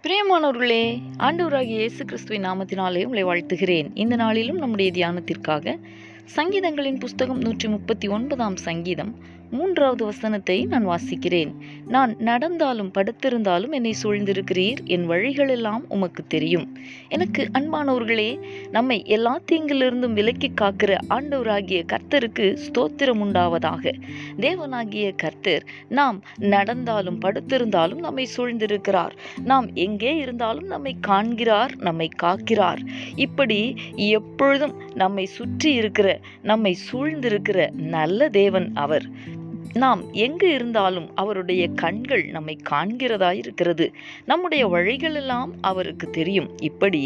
பிரியமானவர்களே, ஆண்டவராகிய இயேசு கிறிஸ்துவின் நாமத்தினாலே உங்களை வாழ்த்துகிறேன். இந்த நாளிலும் நம்முடைய தியானத்திற்காக சங்கீதங்களின் புஸ்தகம் 139 சங்கீதம் 3வது வசனத்தை நான் வாசிக்கிறேன். நான் நடந்தாலும் படுத்திருந்தாலும் என்னை சூழ்ந்திருக்கிறீர், என் வழிகளெல்லாம் உமக்கு தெரியும். எனக்கு அன்பானவர்களே, நம்மை எல்லா தீங்கிலிருந்தும் விலக்கி காக்கிற ஆண்டவராகிய கர்த்தருக்கு ஸ்தோத்திரம் உண்டாவதாக. தேவனாகிய கர்த்தர் நாம் நடந்தாலும் படுத்திருந்தாலும் நம்மை சூழ்ந்திருக்கிறார். நாம் எங்கே இருந்தாலும் நம்மை காண்கிறார், நம்மை காக்கிறார். இப்படி எப்பொழுதும் நம்மை சுற்றி இருக்கிற, நம்மை சூழ்ந்திருக்கிற நல்ல தேவன் அவர். நாம் எங்கு இருந்தாலும் அவருடைய கண்கள் நம்மை காண்கிறதாயிருக்கிறது. நம்முடைய வழிகளெல்லாம் அவருக்கு தெரியும். இப்படி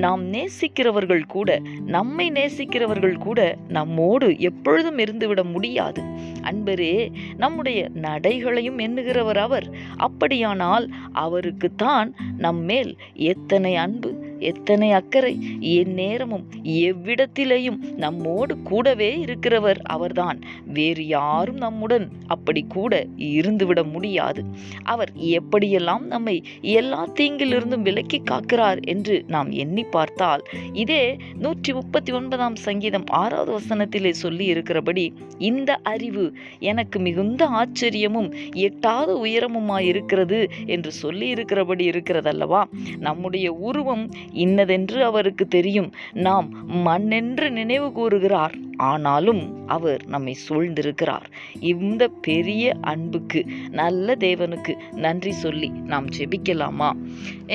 நாம் நேசிக்கிறவர்கள் கூட, நம்மை நேசிக்கிறவர்கள் கூட நம்மோடு எப்பொழுதும் இருந்துவிட முடியாது. அன்பரே, நம்முடைய நடைகளையும் எண்ணுகிறவர் அவர். அப்படியானால் அவருக்குத்தான் நம்மேல் எத்தனை அன்பு, எத்தனை அக்கறை. எந்நேரமும் எவ்விடத்திலேயும் நம்மோடு கூடவே இருக்கிறவர் அவர்தான். வேறு யாரும் நம்முடன் அப்படி கூட இருந்துவிட முடியாது. அவர் எப்படியெல்லாம் நம்மை எல்லா தீங்கிலிருந்தும் விலக்கி காக்கிறார் என்று நாம் எண்ணி பார்த்தால், இதே 139 சங்கீதம் 6வது வசனத்திலே சொல்லி இருக்கிறபடி, இந்த அறிவு எனக்கு மிகுந்த ஆச்சரியமும் எட்டாத உயரமுமாயிருக்கிறது என்று சொல்லி இருக்கிறபடி இருக்கிறதல்லவா. நம்முடைய உருவம் இன்னதென்று அவருக்கு தெரியும். நாம் மண்ணென்று நினைவு கூறுகிறார், ஆனாலும் அவர் நம்மை சூழ்ந்திருக்கிறார். இந்த பெரிய அன்புக்கு, நல்ல தேவனுக்கு நன்றி சொல்லி நாம் ஜெபிக்கலாமா?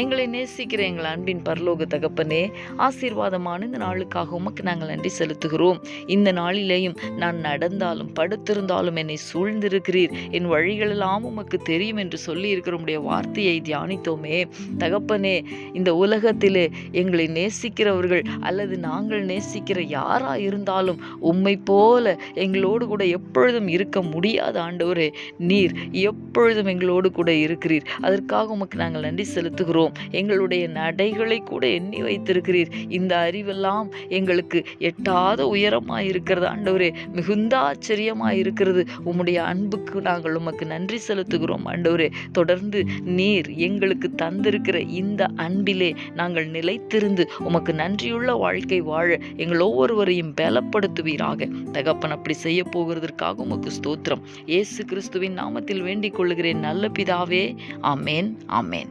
எங்களை நேசிக்கிற எங்கள் அன்பின் பரலோக தகப்பனே, ஆசீர்வாதமான இந்த நாளுக்காக உமக்கு நாங்கள் நன்றி செலுத்துகிறோம். இந்த நாளிலேயும் நான் நடந்தாலும் படுத்திருந்தாலும் என்னை சூழ்ந்திருக்கிறீர், என் வழிகளெல்லாம் உமக்கு தெரியும் என்று சொல்லி இருக்கிற உம்முடைய வார்த்தையை தியானித்தோமே தகப்பனே. இந்த உலகத்திலே எங்களை நேசிக்கிறவர்கள் அல்லது நாங்கள் நேசிக்கிற யாரா இருந்தாலும் உம்மை போல எங்களோடு கூட எப்பொழுதும் இருக்க முடியாத ஆண்டவரே, நீர் எப்பொழுதும் எங்களோடு கூட இருக்கிறீர். அதற்காக உமக்கு நாங்கள் நன்றி செலுத்துகிறோம். எங்களுடைய நடைகளை கூட எண்ணி வைத்திருக்கிறீர். இந்த அறிவெல்லாம் எங்களுக்கு எட்டாத உயரமாயிருக்கிறது ஆண்டவரே, மிகுந்த ஆச்சரியமாயிருக்கிறது. உம்முடைய அன்புக்கு நாங்கள் உமக்கு நன்றி செலுத்துகிறோம் ஆண்டவரே. தொடர்ந்து நீர் எங்களுக்கு தந்திருக்கிற இந்த அன்பிலே நாங்கள் நிலைத்திருந்து உமக்கு நன்றியுள்ள வாழ்க்கை வாழ எங்கள் ஒவ்வொருவரையும் பலப்படுத்துவீராக தகப்பன். அப்படி செய்ய போகிறதற்காக உமக்கு ஸ்தோத்திரம். இயேசு கிறிஸ்துவின் நாமத்தில் வேண்டிக் கொள்கிறேன் நல்ல பிதாவே. ஆமேன், ஆமேன்.